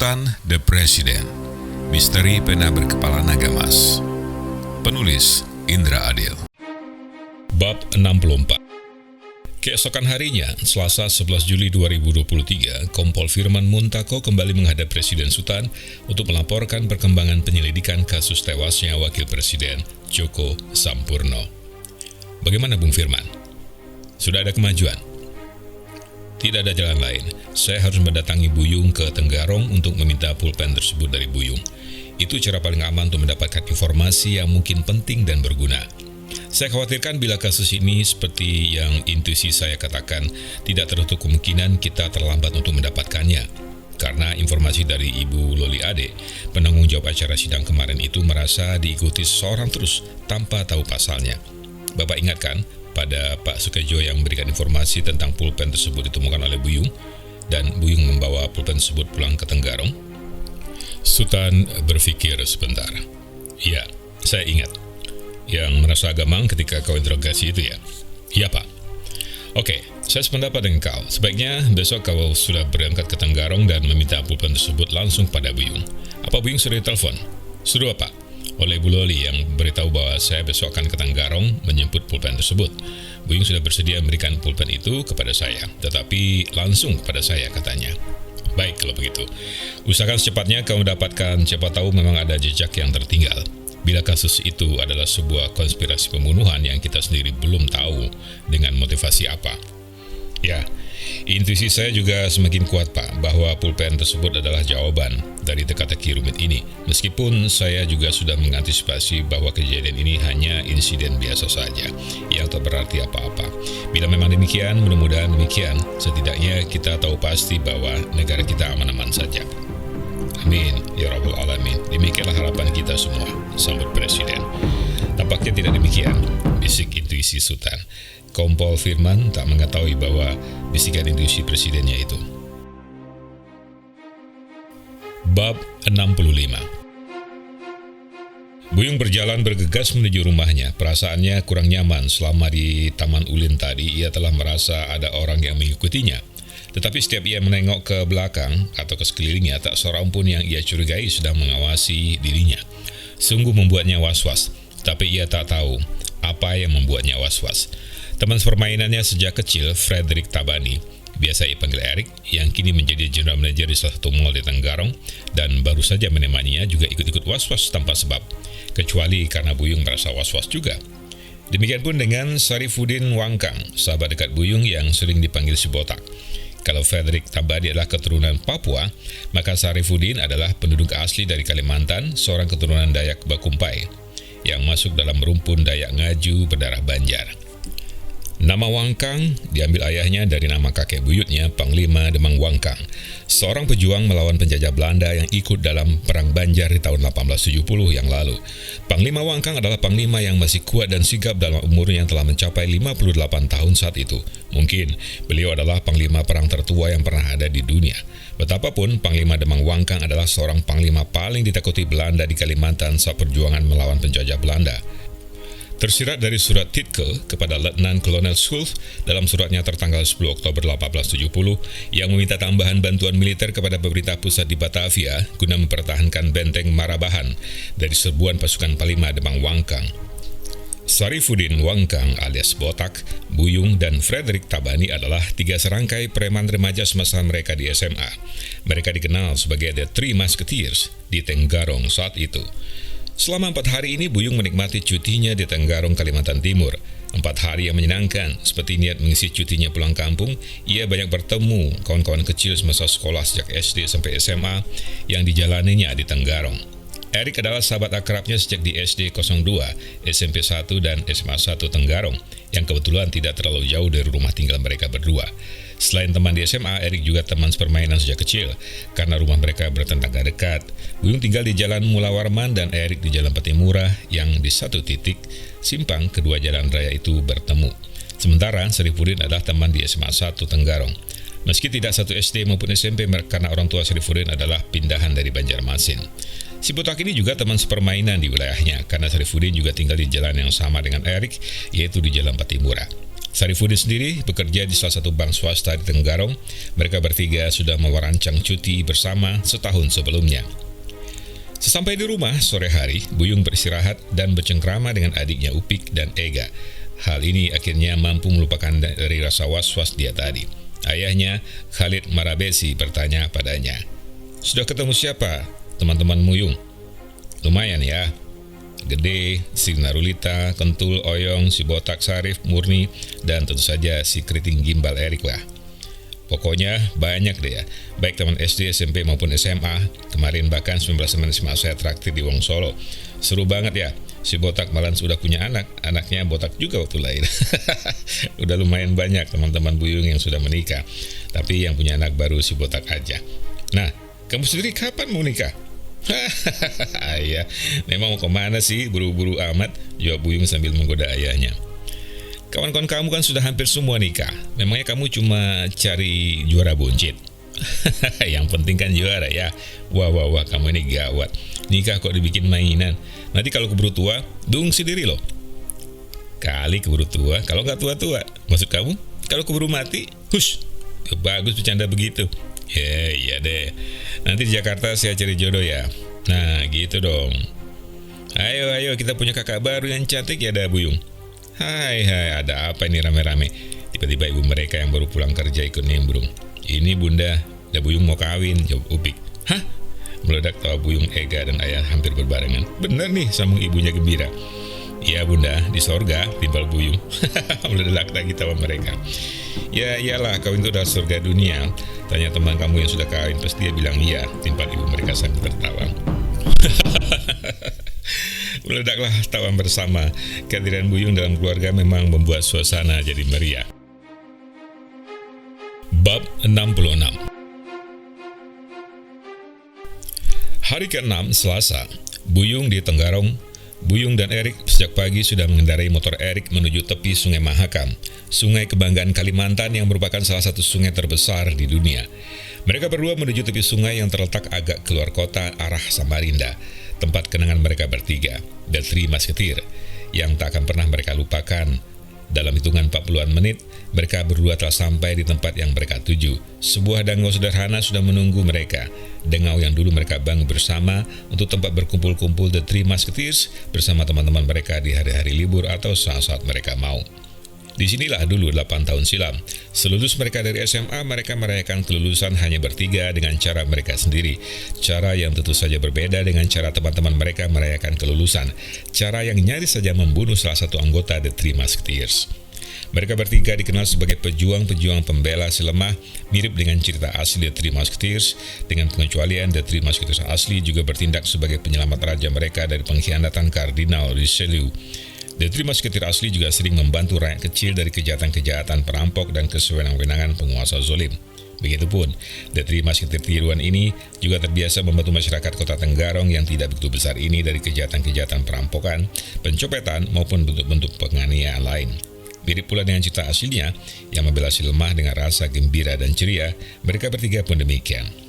Sultan the President, Misteri Pena Berkepala Naga Mas. Penulis Indra Adil. Bab 64. Keesokan harinya, Selasa 11 Juli 2023, Kompol Firman Muntako kembali menghadap Presiden Sutan untuk melaporkan perkembangan penyelidikan kasus tewasnya Wakil Presiden Djoko Sampurno. Bagaimana Bung Firman? Sudah ada kemajuan? Tidak ada jalan lain. Saya harus mendatangi Buyung ke Tenggarong untuk meminta pulpen tersebut dari Buyung. Itu cara paling aman untuk mendapatkan informasi yang mungkin penting dan berguna. Saya khawatirkan bila kasus ini seperti yang intuisi saya katakan, tidak tertutup kemungkinan kita terlambat untuk mendapatkannya. Karena informasi dari Ibu Loli Ade, penanggung jawab acara sidang kemarin itu merasa diikuti seseorang terus tanpa tahu pasalnya. Bapak ingatkan pada Pak Sukejo yang memberikan informasi tentang pulpen tersebut ditemukan oleh Buyung, dan Buyung membawa pulpen tersebut pulang ke Tenggarong? Sultan berpikir sebentar. Ya, saya ingat. Yang merasa gamang ketika kau interogasi itu ya? Iya Pak. Oke, saya sependapat dengan kau. Sebaiknya besok kau sudah berangkat ke Tenggarong dan meminta pulpen tersebut langsung pada Buyung. Apa Buyung sudah ditelepon? Sudah Pak. Oleh Bu Loli yang beritahu bahwa saya besok akan ke Tenggarong menjemput pulpen tersebut. Buyung sudah bersedia memberikan pulpen itu kepada saya, tetapi langsung kepada saya katanya. Baik kalau begitu. Usahakan secepatnya kau mendapatkan, siapa tahu memang ada jejak yang tertinggal. Bila kasus itu adalah sebuah konspirasi pembunuhan yang kita sendiri belum tahu dengan motivasi apa. Ya, intuisi saya juga semakin kuat Pak, bahwa pulpen tersebut adalah jawaban dari teka-teki rumit ini. Meskipun saya juga sudah mengantisipasi bahwa kejadian ini hanya insiden biasa saja, yang tak berarti apa-apa. Bila memang demikian, mudah-mudahan demikian. Setidaknya kita tahu pasti bahwa negara kita aman-aman saja. Amin, ya Rabbal Alamin. Demikianlah harapan kita semua, sambut Presiden. Tampaknya tidak demikian, bisik intuisi Sultan. Kompol Firman tak mengetahui bahwa bisikan intuisi presidennya itu. Bab 65. Buyung berjalan bergegas menuju rumahnya. Perasaannya kurang nyaman selama di Taman Ulin tadi. Ia telah merasa ada orang yang mengikutinya. Tetapi setiap ia menengok ke belakang atau ke sekelilingnya, tak seorang pun yang ia curigai sedang mengawasi dirinya. Sungguh membuatnya was-was, tapi ia tak tahu apa yang membuatnya was-was. Teman permainannya sejak kecil, Frederick Tabani, biasa ia panggil Eric, yang kini menjadi general manager di salah satu mall di Tenggarong, dan baru saja menemaninya juga ikut-ikut was-was tanpa sebab, kecuali karena Buyung merasa was-was juga. Demikian pun dengan Sarifuddin Wangkang, sahabat dekat Buyung yang sering dipanggil si botak. Kalau Frederick Tabani adalah keturunan Papua, maka Sarifuddin adalah penduduk asli dari Kalimantan, seorang keturunan Dayak Bakumpai, yang masuk dalam rumpun Dayak Ngaju berdarah Banjar. Nama Wangkang diambil ayahnya dari nama kakek buyutnya, Panglima Demang Wangkang, seorang pejuang melawan penjajah Belanda yang ikut dalam Perang Banjar di tahun 1870 yang lalu. Panglima Wangkang adalah panglima yang masih kuat dan sigap dalam umurnya yang telah mencapai 58 tahun saat itu. Mungkin beliau adalah panglima perang tertua yang pernah ada di dunia. Betapapun, Panglima Demang Wangkang adalah seorang panglima paling ditakuti Belanda di Kalimantan saat perjuangan melawan penjajah Belanda. Tersirat dari surat Titke kepada Letnan Kolonel Schulz dalam suratnya tertanggal 10 Oktober 1870 yang meminta tambahan bantuan militer kepada pemerintah pusat di Batavia guna mempertahankan benteng Marabahan dari serbuan pasukan Panglima Demang Wangkang. Sarifuddin Wangkang alias Botak, Buyung, dan Frederick Tabani adalah tiga serangkai preman remaja semasa mereka di SMA. Mereka dikenal sebagai The Three Musketeers di Tenggarong saat itu. Selama 4 hari ini Buyung menikmati cutinya di Tenggarong, Kalimantan Timur. 4 hari yang menyenangkan, seperti niat mengisi cutinya pulang kampung, ia banyak bertemu kawan-kawan kecil semasa sekolah sejak SD sampai SMA yang dijalaninya di Tenggarong. Eric adalah sahabat akrabnya sejak di SD 02, SMP 1, dan SMA 1 Tenggarong, yang kebetulan tidak terlalu jauh dari rumah tinggal mereka berdua. Selain teman di SMA, Eric juga teman sepermainan sejak kecil, karena rumah mereka bertetangga dekat. Buyung tinggal di Jalan Mula Warman dan Eric di Jalan Patimura, yang di satu titik simpang kedua jalan raya itu bertemu. Sementara Sarifuddin adalah teman di SMA 1 Tenggarong. Meski tidak satu SD maupun SMP karena orang tua Sarifuddin adalah pindahan dari Banjarmasin. Si botak ini juga teman sepermainan di wilayahnya, karena Sarifuddin juga tinggal di jalan yang sama dengan Eric, yaitu di Jalan Patimura. Sarifudin sendiri bekerja di salah satu bank swasta di Tenggarong. Mereka bertiga sudah merancang cuti bersama setahun sebelumnya. Sesampai di rumah sore hari, Buyung beristirahat dan bercengkrama dengan adiknya Upik dan Ega. Hal ini akhirnya mampu melupakan dari rasa was-was dia tadi. Ayahnya, Khalid Marabesi, bertanya padanya, "Sudah ketemu siapa, teman-teman Muyung?" "Lumayan ya. Gede, si Narulita, Kentul, Oyong, si Botak, Sarif, Murni, dan tentu saja si Keriting Gimbal Erik lah. Pokoknya banyak deh ya, baik teman SD, SMP maupun SMA. Kemarin bahkan 19 teman SMA saya traktir di Wong Solo. Seru banget ya, si Botak malah sudah punya anak, anaknya botak juga waktu lahir." Udah lumayan banyak teman-teman Buyung yang sudah menikah, tapi yang punya anak baru si Botak aja. "Nah, kamu sendiri kapan mau nikah?" "Ayah, memang mau kemana sih buru-buru amat?" jawab Buyung sambil menggoda ayahnya. "Kawan-kawan kamu kan sudah hampir semua nikah. Memangnya kamu cuma cari juara buncit?" "Yang penting kan juara ya." Wah, kamu ini gawat. Nikah kok dibikin mainan. Nanti kalau keburu tua, dung sendiri loh." "Kali keburu tua, kalau nggak tua-tua. Maksud kamu, kalau keburu mati?" "Hush, bagus bercanda begitu." Iya deh. "Nanti di Jakarta saya cari jodoh ya." "Nah, gitu dong. Ayo, kita punya kakak baru yang cantik ya, ada Buyung." Hai, ada apa ini rame-rame?" Tiba-tiba ibu mereka yang baru pulang kerja ikut nimbrung. "Ini bunda, da Buyung mau kawin," jawab Upik. "Hah?" Meledak tawa Buyung, Ega, dan ayah hampir berbarengan. "Benar nih," sambung ibunya gembira. "Iya bunda, di sorga," timbal Buyung. Meledak lagi tawa mereka. "Ya iyalah, kawin itu udah surga dunia. Tanya teman kamu yang sudah kawin, pasti dia bilang iya," timpal ibu mereka sambil tertawa. Meledaklah tawa bersama. Kehadiran Buyung dalam keluarga memang membuat suasana jadi meriah. Bab 66. Hari ke-6, Selasa. Buyung di Tenggarong. Buyung dan Erik sejak pagi sudah mengendarai motor Erik menuju tepi Sungai Mahakam, sungai kebanggaan Kalimantan yang merupakan salah satu sungai terbesar di dunia. Mereka berdua menuju tepi sungai yang terletak agak keluar kota arah Samarinda, tempat kenangan mereka bertiga, The Three Musketeers, yang tak akan pernah mereka lupakan. Dalam hitungan 40-an menit, mereka berdua telah sampai di tempat yang mereka tuju. Sebuah dangau sederhana sudah menunggu mereka. Dangau yang dulu mereka bangun bersama untuk tempat berkumpul-kumpul The Three Musketeers bersama teman-teman mereka di hari-hari libur atau saat-saat mereka mau. Disinilah dulu 8 tahun silam, selulus mereka dari SMA, mereka merayakan kelulusan hanya bertiga dengan cara mereka sendiri. Cara yang tentu saja berbeda dengan cara teman-teman mereka merayakan kelulusan. Cara yang nyaris saja membunuh salah satu anggota The Three Musketeers. Mereka bertiga dikenal sebagai pejuang-pejuang pembela si lemah, mirip dengan cerita asli The Three Musketeers. Dengan pengecualian, The Three Musketeers asli juga bertindak sebagai penyelamat raja mereka dari pengkhianatan Kardinal Richelieu. The Three Musketeers asli juga sering membantu rakyat kecil dari kejahatan-kejahatan perampok dan kesewenang-wenangan penguasa zolim. Begitupun, The Three Musketeers tiruan ini juga terbiasa membantu masyarakat kota Tenggarong yang tidak begitu besar ini dari kejahatan-kejahatan perampokan, pencopetan, maupun bentuk-bentuk penganiayaan lain. Mirip pula dengan cerita aslinya yang membela si lemah dengan rasa gembira dan ceria, mereka bertiga pun demikian.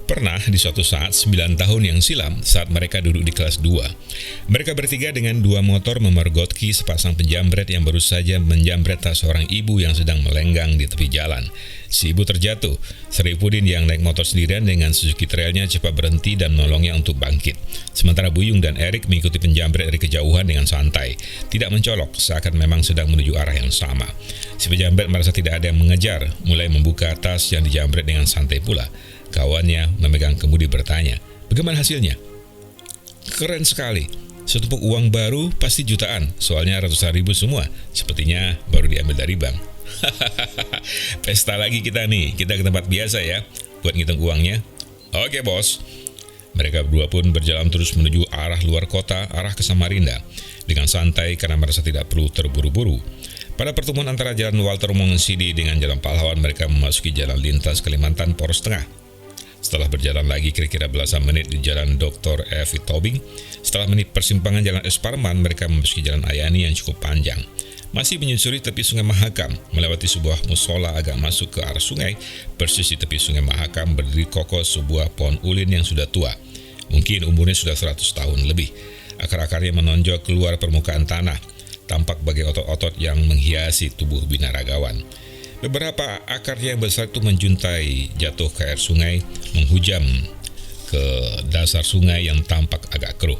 Pernah di suatu saat 9 tahun yang silam saat mereka duduk di kelas 2, mereka bertiga dengan 2 motor memergotki sepasang penjamret yang baru saja menjamret tas seorang ibu yang sedang melenggang di tepi jalan. Si ibu terjatuh. Sarifudin yang naik motor sendirian dengan Suzuki Trailnya cepat berhenti dan menolongnya untuk bangkit. Sementara Buyung dan Erik mengikuti penjamret dari kejauhan dengan santai, tidak mencolok, seakan memang sedang menuju arah yang sama. Si penjamret merasa tidak ada yang mengejar, mulai membuka tas yang dijamret dengan santai pula. Kawannya memegang kemudi bertanya, "Bagaimana hasilnya?" "Keren sekali. Setumpuk uang baru pasti jutaan, soalnya ratusan ribu semua. Sepertinya baru diambil dari bank." "Pesta lagi kita nih, kita ke tempat biasa ya, buat ngitung uangnya." "Oke bos." Mereka berdua pun berjalan terus menuju arah luar kota, arah ke Samarinda, dengan santai karena merasa tidak perlu terburu-buru. Pada pertemuan antara jalan Walter Mongisidi dengan jalan Pahlawan, mereka memasuki jalan lintas Kalimantan poros tengah. Setelah berjalan lagi kira-kira belasan menit di jalan Dr. F. Tobing, setelah menit persimpangan jalan Esparman, mereka memasuki jalan Ayani yang cukup panjang. Masih menyusuri tepi Sungai Mahakam, melewati sebuah musola agak masuk ke arah sungai. Persis di tepi Sungai Mahakam berdiri kokoh sebuah pohon ulin yang sudah tua. Mungkin umurnya sudah 100 tahun lebih. Akar-akarnya menonjol keluar permukaan tanah. tampak bagai otot-otot yang menghiasi tubuh binaragawan. Beberapa akarnya yang besar itu menjuntai jatuh ke air sungai, menghujam ke dasar sungai yang tampak agak keruh.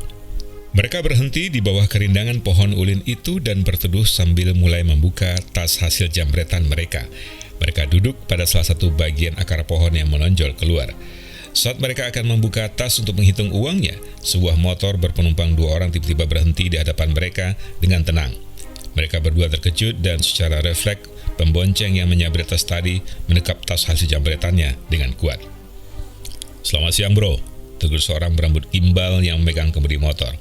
Mereka berhenti di bawah kerindangan pohon ulin itu dan berteduh sambil mulai membuka tas hasil jambretan mereka. Mereka duduk pada salah satu bagian akar pohon yang menonjol keluar. Saat mereka akan membuka tas untuk menghitung uangnya, sebuah motor berpenumpang 2 orang tiba-tiba berhenti di hadapan mereka dengan tenang. Mereka berdua terkejut dan secara refleks, pembonceng yang menyabret tas tadi menekap tas hasil jambretannya dengan kuat. "Selamat siang bro," tegur seorang berambut gimbal yang memegang kemudi motor.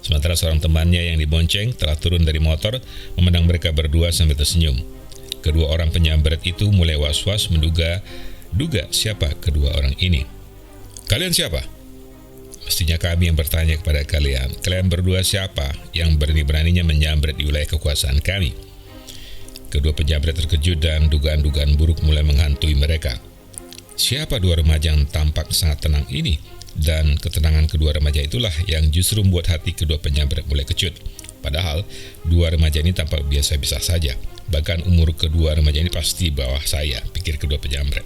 Sementara seorang temannya yang dibonceng telah turun dari motor, memandang mereka berdua sambil tersenyum. Kedua orang penyambret itu mulai was-was duga siapa kedua orang ini. "Kalian siapa?" "Mestinya kami yang bertanya kepada kalian. Kalian berdua siapa yang berani-beraninya menyambret di wilayah kekuasaan kami?" Kedua penjambret terkejut dan dugaan-dugaan buruk mulai menghantui mereka. Siapa 2 remaja yang tampak sangat tenang ini? Dan ketenangan kedua remaja itulah yang justru membuat hati kedua penyambret mulai kecut. Padahal 2 remaja ini tampak biasa-biasa saja. Bahkan umur kedua remaja ini pasti bawah saya, pikir kedua penyambret.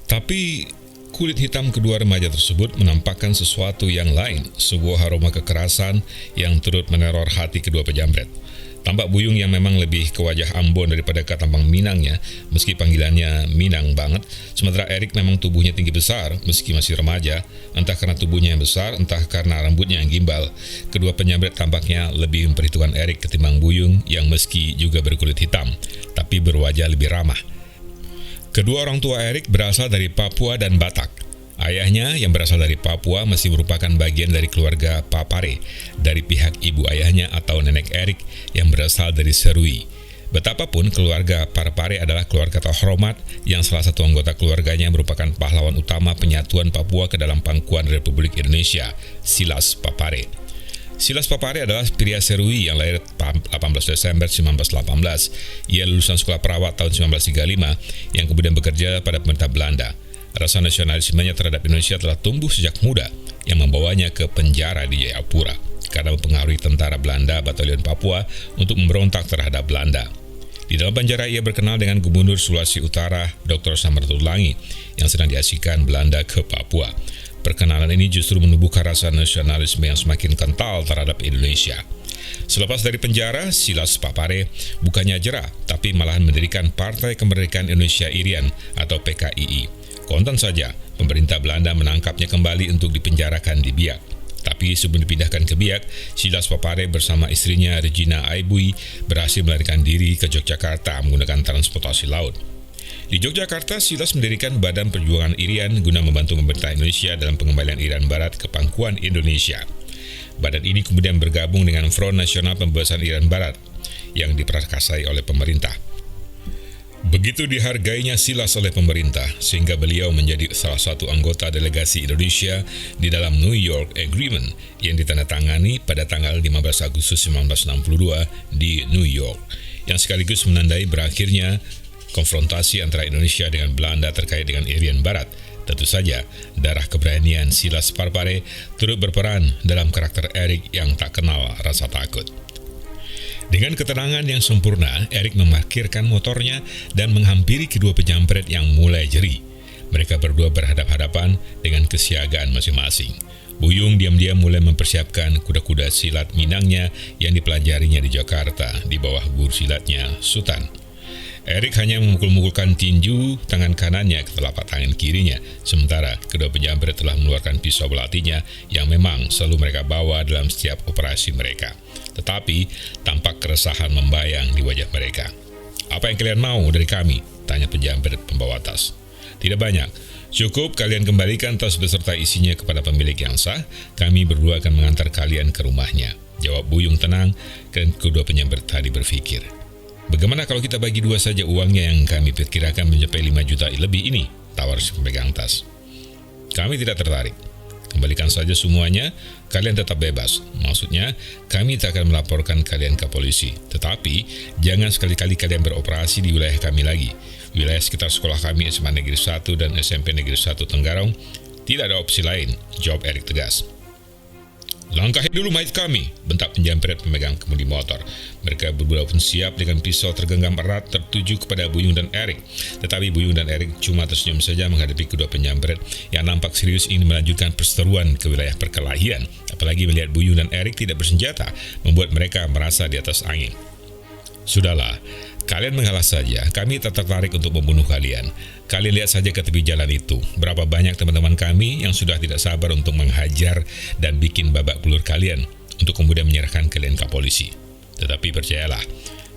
Tapi kulit hitam kedua remaja tersebut menampakkan sesuatu yang lain, sebuah aroma kekerasan yang turut meneror hati kedua penyambret. Tampak Buyung yang memang lebih ke wajah Ambon daripada ke tampang Minangnya, meski panggilannya Minang banget. Sementara Erik memang tubuhnya tinggi besar, meski masih remaja, entah karena tubuhnya yang besar, entah karena rambutnya yang gimbal. Kedua penyambret tampaknya lebih memperhitungkan Erik ketimbang Buyung yang meski juga berkulit hitam, tapi berwajah lebih ramah. Kedua orang tua Erik berasal dari Papua dan Batak. Ayahnya yang berasal dari Papua masih merupakan bagian dari keluarga Papare dari pihak ibu ayahnya atau nenek Erik yang berasal dari Serui. Betapapun keluarga Papare adalah keluarga terhormat yang salah satu anggota keluarganya merupakan pahlawan utama penyatuan Papua ke dalam pangkuan Republik Indonesia, Silas Papare. Silas Papare adalah pria Serui yang lahir 18 Desember 1918. Ia lulusan sekolah perawat tahun 1935 yang kemudian bekerja pada pemerintah Belanda. Rasa nasionalismenya terhadap Indonesia telah tumbuh sejak muda yang membawanya ke penjara di Jayapura karena mempengaruhi tentara Belanda Batalion Papua untuk memberontak terhadap Belanda. Di dalam penjara ia berkenal dengan Gubernur Sulawesi Utara Dr. Samratulangi yang sedang diasingkan Belanda ke Papua. Perkenalan ini justru menumbuhkan rasa nasionalisme yang semakin kental terhadap Indonesia. Selepas dari penjara, Silas Papare bukannya jerah, tapi malahan mendirikan Partai Kemerdekaan Indonesia Irian atau PKII. Kontan saja, pemerintah Belanda menangkapnya kembali untuk dipenjarakan di Biak. Tapi sebelum dipindahkan ke Biak, Silas Papare bersama istrinya Regina Aibui berhasil melarikan diri ke Yogyakarta menggunakan transportasi laut. Di Yogyakarta, Silas mendirikan Badan Perjuangan Irian guna membantu pemerintah Indonesia dalam pengembalian Irian Barat ke pangkuan Indonesia. Badan ini kemudian bergabung dengan Front Nasional Pembebasan Irian Barat yang diprakarsai oleh pemerintah. Begitu dihargainya Silas oleh pemerintah, sehingga beliau menjadi salah satu anggota delegasi Indonesia di dalam New York Agreement yang ditandatangani pada tanggal 15 Agustus 1962 di New York, yang sekaligus menandai berakhirnya konfrontasi antara Indonesia dengan Belanda terkait dengan Irian Barat. Tentu saja, darah keberanian Silas Papare turut berperan dalam karakter Erik yang tak kenal rasa takut. Dengan ketenangan yang sempurna, Erik memarkirkan motornya dan menghampiri kedua penyambret yang mulai jeri. Mereka berdua berhadap-hadapan dengan kesiagaan masing-masing. Buyung diam-diam mulai mempersiapkan kuda-kuda silat Minangnya yang dipelajarinya di Jakarta di bawah guru silatnya Sultan. Erik hanya memukul-mukulkan tinju tangan kanannya ke telapak tangan kirinya, sementara kedua penyambret telah mengeluarkan pisau belatinya yang memang selalu mereka bawa dalam setiap operasi mereka. Tetapi tampak keresahan membayang di wajah mereka. "Apa yang kalian mau dari kami?" tanya penjambret pembawa tas. "Tidak banyak. Cukup kalian kembalikan tas beserta isinya kepada pemilik yang sah. Kami berdua akan mengantar kalian ke rumahnya," jawab Buyung tenang, dan kedua penyambret tadi berpikir. "Bagaimana kalau kita bagi 2 saja uangnya yang kami perkirakan mencapai 5 juta lebih ini?" tawar si pemegang tas. "Kami tidak tertarik. Kembalikan saja semuanya, kalian tetap bebas. Maksudnya, kami tak akan melaporkan kalian ke polisi. Tetapi, jangan sekali-kali kalian beroperasi di wilayah kami lagi. Wilayah sekitar sekolah kami SMA Negeri 1 dan SMP Negeri 1 Tenggarong, tidak ada opsi lain," jawab Erik tegas. "Angkahi dulu mayat kami," bentak penjamret pemegang kemudi motor. Mereka berdua pun siap dengan pisau tergenggam erat tertuju kepada Buyung dan Erik. Tetapi Buyung dan Erik cuma tersenyum saja menghadapi kedua penjamret yang nampak serius ingin melanjutkan perseteruan ke wilayah perkelahian. Apalagi melihat Buyung dan Erik tidak bersenjata, membuat mereka merasa di atas angin. "Sudahlah, kalian mengalah saja, kami tak tertarik untuk membunuh kalian. Kalian lihat saja ke tepi jalan itu, berapa banyak teman-teman kami yang sudah tidak sabar untuk menghajar dan bikin babak belur kalian, untuk kemudian menyerahkan kalian ke polisi. Tetapi percayalah,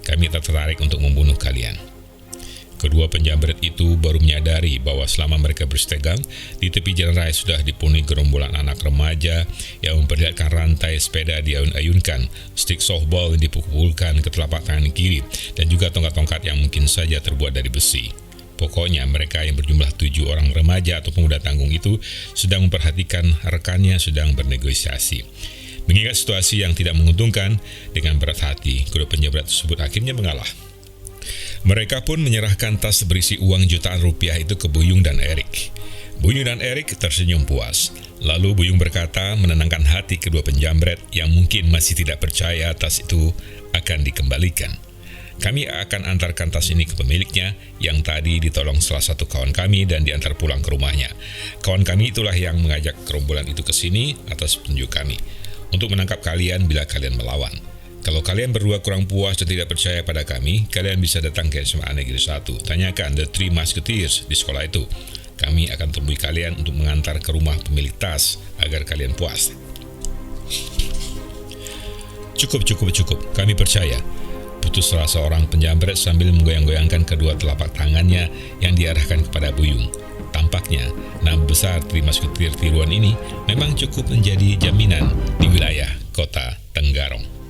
kami tak tertarik untuk membunuh kalian." Kedua penjamret itu baru menyadari bahwa selama mereka bersetegang, di tepi jalan raya sudah dipenuhi gerombolan anak remaja yang memperlihatkan rantai sepeda diayun-ayunkan, stik softball yang dipukulkan ke telapak tangan kiri, dan juga tongkat-tongkat yang mungkin saja terbuat dari besi. Pokoknya mereka yang berjumlah 7 orang remaja atau pemuda tanggung itu sedang memperhatikan rekannya sedang bernegosiasi. Mengingat situasi yang tidak menguntungkan, dengan berat hati, kedua penjamret tersebut akhirnya mengalah. Mereka pun menyerahkan tas berisi uang jutaan rupiah itu ke Buyung dan Erik. Buyung dan Erik tersenyum puas. Lalu Buyung berkata menenangkan hati kedua penjamret yang mungkin masih tidak percaya tas itu akan dikembalikan. "Kami akan antarkan tas ini ke pemiliknya yang tadi ditolong salah satu kawan kami dan diantar pulang ke rumahnya. Kawan kami itulah yang mengajak gerombolan itu ke sini atas petunjuk kami, untuk menangkap kalian bila kalian melawan. Kalau kalian berdua kurang puas dan tidak percaya pada kami, kalian bisa datang ke SMA Negeri 1. Tanyakan The Three Musketeers di sekolah itu. Kami akan temui kalian untuk mengantar ke rumah pemilik tas agar kalian puas." Cukup. Kami percaya," putus salah seorang penjamret sambil menggoyang-goyangkan kedua telapak tangannya yang diarahkan kepada Buyung. Tampaknya, nama besar Three Musketeers tiruan ini memang cukup menjadi jaminan di wilayah Kota Tenggarong.